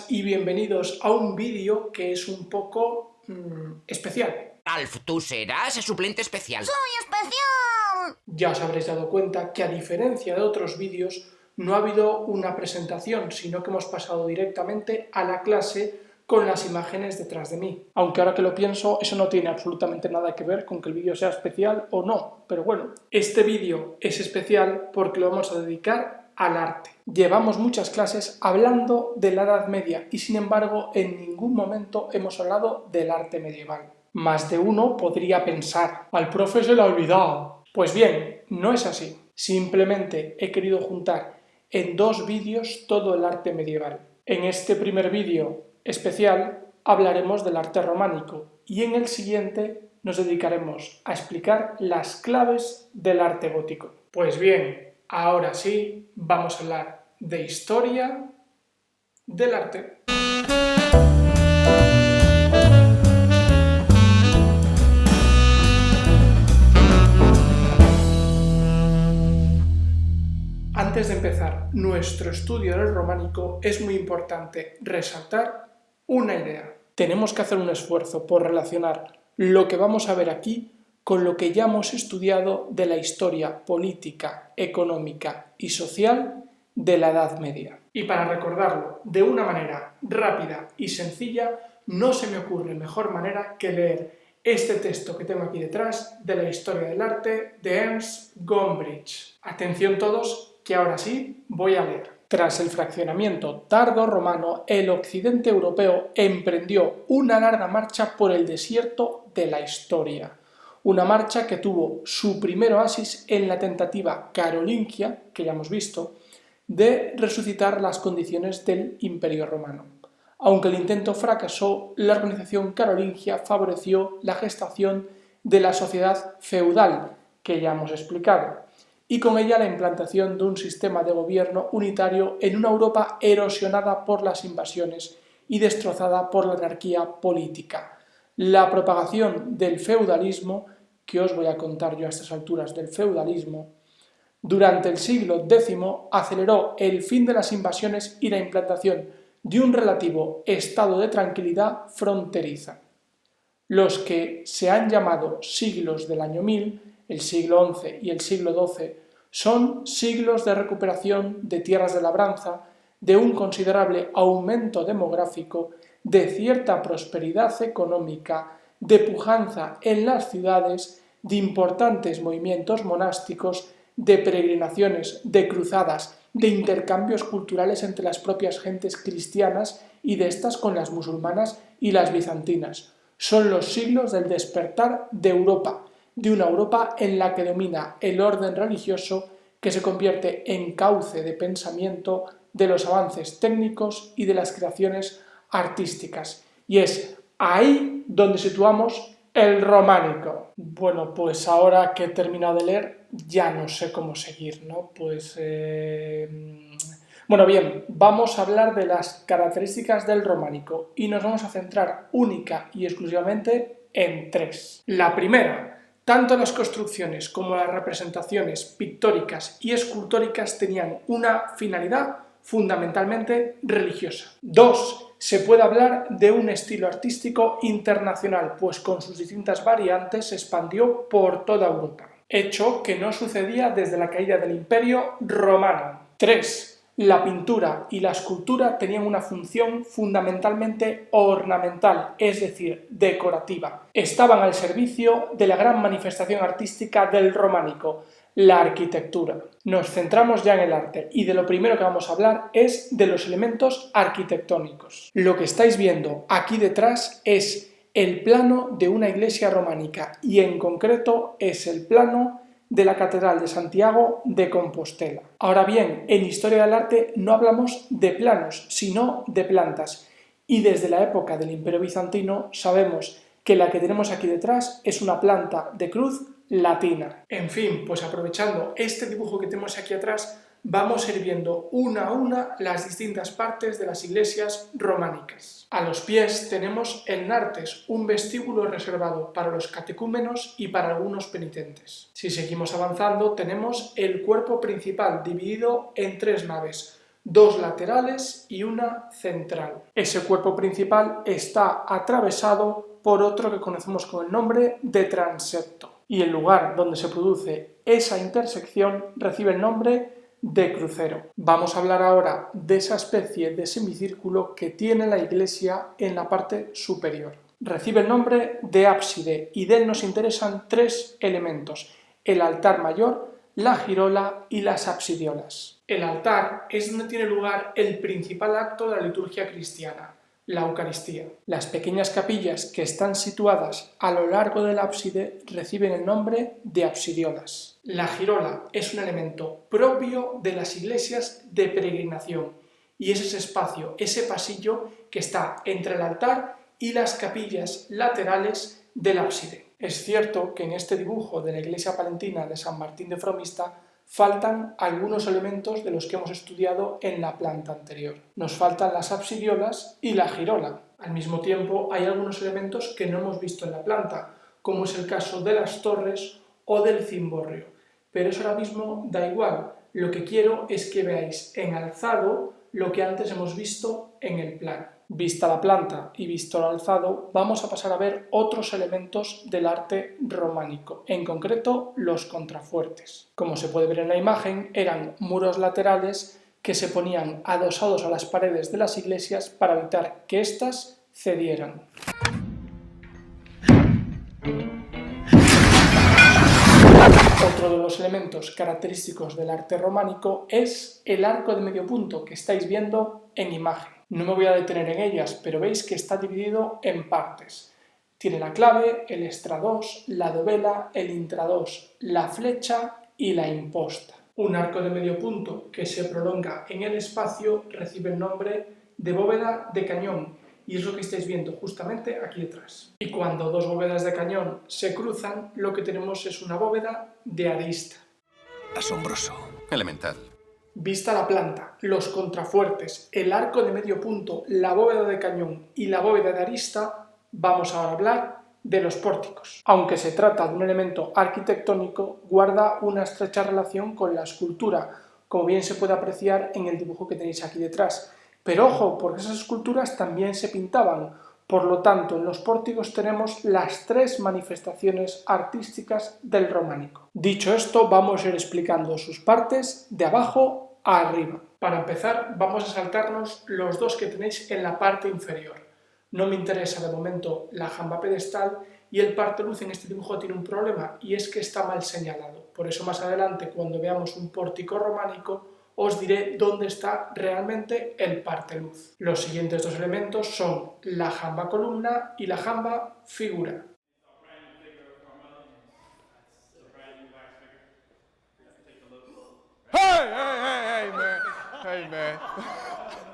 y bienvenidos a un vídeo que es un poco especial. Alf, tú serás el suplente especial. ¡Soy especial! Ya os habréis dado cuenta que a diferencia de otros vídeos no ha habido una presentación, sino que hemos pasado directamente a la clase con las imágenes detrás de mí. Aunque ahora que lo pienso, eso no tiene absolutamente nada que ver con que el vídeo sea especial o no, pero bueno, este vídeo es especial porque lo vamos a dedicar al arte. Llevamos muchas clases hablando de la Edad Media y sin embargo en ningún momento hemos hablado del arte medieval. Más de uno podría pensar, al profe se le ha olvidado. Pues bien, no es así. Simplemente he querido juntar en dos vídeos todo el arte medieval. En este primer vídeo especial hablaremos del arte románico y en el siguiente nos dedicaremos a explicar las claves del arte gótico. Pues bien, ahora sí vamos a hablar de historia del arte. Antes de empezar nuestro estudio del románico es muy importante resaltar una idea. Tenemos que hacer un esfuerzo por relacionar lo que vamos a ver aquí con lo que ya hemos estudiado de la historia política, económica y social de la Edad Media. Y para recordarlo de una manera rápida y sencilla, no se me ocurre mejor manera que leer este texto que tengo aquí detrás de la historia del arte de Ernst Gombrich. Atención todos, que ahora sí voy a leer. Tras el fraccionamiento tardo-romano, el occidente europeo emprendió una larga marcha por el desierto de la historia. Una marcha que tuvo su primer oasis en la tentativa carolingia, que ya hemos visto, de resucitar las condiciones del Imperio Romano. Aunque el intento fracasó, la organización carolingia favoreció la gestación de la sociedad feudal, que ya hemos explicado, y con ella la implantación de un sistema de gobierno unitario en una Europa erosionada por las invasiones y destrozada por la anarquía política. La propagación del feudalismo, que os voy a contar yo a estas alturas del feudalismo, durante el siglo X aceleró el fin de las invasiones y la implantación de un relativo estado de tranquilidad fronteriza. Los que se han llamado siglos del año 1000, el siglo XI y el siglo XII, son siglos de recuperación de tierras de labranza, de un considerable aumento demográfico, de cierta prosperidad económica, de pujanza en las ciudades, de importantes movimientos monásticos, de peregrinaciones, de cruzadas, de intercambios culturales entre las propias gentes cristianas y de estas con las musulmanas y las bizantinas. Son los siglos del despertar de Europa, de una Europa en la que domina el orden religioso que se convierte en cauce de pensamiento de los avances técnicos y de las creaciones artísticas. Y es ahí donde situamos el románico. Bueno, pues ahora que he terminado de leer ya no sé cómo seguir, ¿no? Bueno, bien, vamos a hablar de las características del románico y nos vamos a centrar única y exclusivamente en tres. La primera, tanto las construcciones como las representaciones pictóricas y escultóricas tenían una finalidad fundamentalmente religiosa. 2. Se puede hablar de un estilo artístico internacional, pues con sus distintas variantes se expandió por toda Europa, hecho que no sucedía desde la caída del Imperio Romano. 3. La pintura y la escultura tenían una función fundamentalmente ornamental, es decir, decorativa. Estaban al servicio de la gran manifestación artística del románico, la arquitectura. Nos centramos ya en el arte y de lo primero que vamos a hablar es de los elementos arquitectónicos. Lo que estáis viendo aquí detrás es el plano de una iglesia románica y en concreto es el plano de la Catedral de Santiago de Compostela. Ahora bien, en Historia del Arte no hablamos de planos, sino de plantas. Y desde la época del Imperio Bizantino sabemos que la que tenemos aquí detrás es una planta de cruz latina. En fin, pues aprovechando este dibujo que tenemos aquí atrás, vamos a ir viendo una a una las distintas partes de las iglesias románicas. A los pies tenemos el Nartes, un vestíbulo reservado para los catecúmenos y para algunos penitentes. Si seguimos avanzando, tenemos el cuerpo principal dividido en tres naves, 2 laterales y una central. Ese cuerpo principal está atravesado por otro que conocemos con el nombre de transepto, y el lugar donde se produce esa intersección recibe el nombre de crucero. Vamos a hablar ahora de esa especie de semicírculo que tiene la iglesia en la parte superior. Recibe el nombre de ábside y de él nos interesan 3 elementos: el altar mayor, la girola y las absidiolas. El altar es donde tiene lugar el principal acto de la liturgia cristiana, la Eucaristía. Las pequeñas capillas que están situadas a lo largo del ábside reciben el nombre de absidiolas. La girola es un elemento propio de las iglesias de peregrinación y es ese espacio, ese pasillo que está entre el altar y las capillas laterales del ábside. Es cierto que en este dibujo de la iglesia palentina de San Martín de Fromista faltan algunos elementos de los que hemos estudiado en la planta anterior. Nos faltan las absidiolas y la girola. Al mismo tiempo hay algunos elementos que no hemos visto en la planta, como es el caso de las torres o del cimborrio. Pero eso ahora mismo da igual. Lo que quiero es que veáis en alzado lo que antes hemos visto en el plano. Vista la planta y visto el alzado, vamos a pasar a ver otros elementos del arte románico, en concreto los contrafuertes. Como se puede ver en la imagen, eran muros laterales que se ponían adosados a las paredes de las iglesias para evitar que éstas cedieran. Otro de los elementos característicos del arte románico es el arco de medio punto que estáis viendo en imagen. No me voy a detener en ellas, pero veis que está dividido en partes. Tiene la clave, el estradós, la dovela, el intradós, la flecha y la imposta. Un arco de medio punto que se prolonga en el espacio recibe el nombre de bóveda de cañón y es lo que estáis viendo justamente aquí detrás. Y cuando 2 bóvedas de cañón se cruzan, lo que tenemos es una bóveda de arista. Asombroso. Elemental. Vista la planta, los contrafuertes, el arco de medio punto, la bóveda de cañón y la bóveda de arista, vamos ahora a hablar de los pórticos. Aunque se trata de un elemento arquitectónico, guarda una estrecha relación con la escultura, como bien se puede apreciar en el dibujo que tenéis aquí detrás. Pero ojo, porque esas esculturas también se pintaban. Por lo tanto, en los pórticos tenemos las 3 manifestaciones artísticas del románico. Dicho esto, vamos a ir explicando sus partes de abajo a arriba. Para empezar, vamos a saltarnos los 2 que tenéis en la parte inferior. No me interesa de momento la jamba pedestal y el parteluz en este dibujo tiene un problema y es que está mal señalado. Por eso más adelante, cuando veamos un pórtico románico, os diré dónde está realmente el parteluz. Los siguientes 2 elementos son la jamba columna y la jamba figura. Hey, man.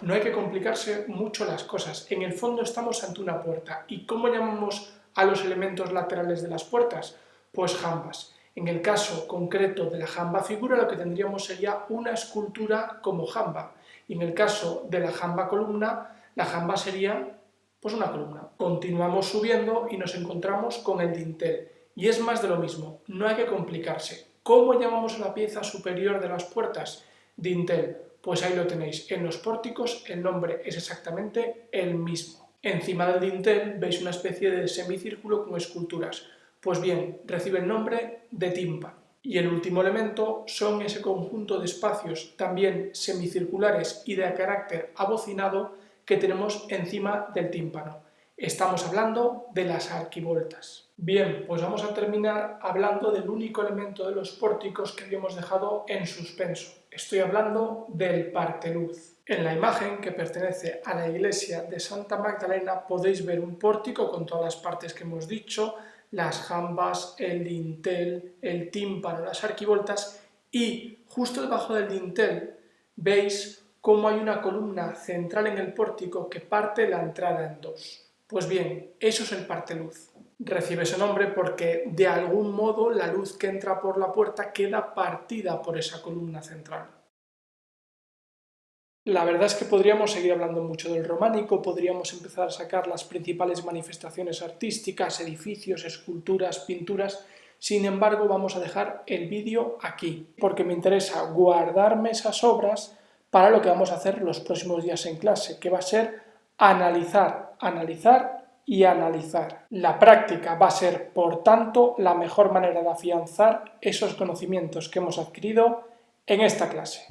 No hay que complicarse mucho las cosas. En el fondo estamos ante una puerta. ¿Y cómo llamamos a los elementos laterales de las puertas? Pues jambas. En el caso concreto de la jamba figura, lo que tendríamos sería una escultura como jamba. Y en el caso de la jamba columna, la jamba sería pues una columna. Continuamos subiendo y nos encontramos con el dintel. Y es más de lo mismo, no hay que complicarse. ¿Cómo llamamos a la pieza superior de las puertas? Dintel. Pues ahí lo tenéis. En los pórticos el nombre es exactamente el mismo. Encima del dintel veis una especie de semicírculo con esculturas. Pues bien, recibe el nombre de tímpano. Y el último elemento son ese conjunto de espacios también semicirculares y de carácter abocinado que tenemos encima del tímpano. Estamos hablando de las arquivoltas. Bien, pues vamos a terminar hablando del único elemento de los pórticos que habíamos dejado en suspenso. Estoy hablando del parteluz. En la imagen que pertenece a la iglesia de Santa Magdalena podéis ver un pórtico con todas las partes que hemos dicho, las jambas, el dintel, el tímpano, las arquivoltas y justo debajo del dintel veis cómo hay una columna central en el pórtico que parte la entrada en 2. Pues bien, eso es el parteluz. Recibe ese nombre porque de algún modo la luz que entra por la puerta queda partida por esa columna central. La verdad es que podríamos seguir hablando mucho del románico, podríamos empezar a sacar las principales manifestaciones artísticas, edificios, esculturas, pinturas. Sin embargo, vamos a dejar el vídeo aquí, porque me interesa guardarme esas obras para lo que vamos a hacer los próximos días en clase, que va a ser analizar, analizar y analizar. La práctica va a ser, por tanto, la mejor manera de afianzar esos conocimientos que hemos adquirido en esta clase.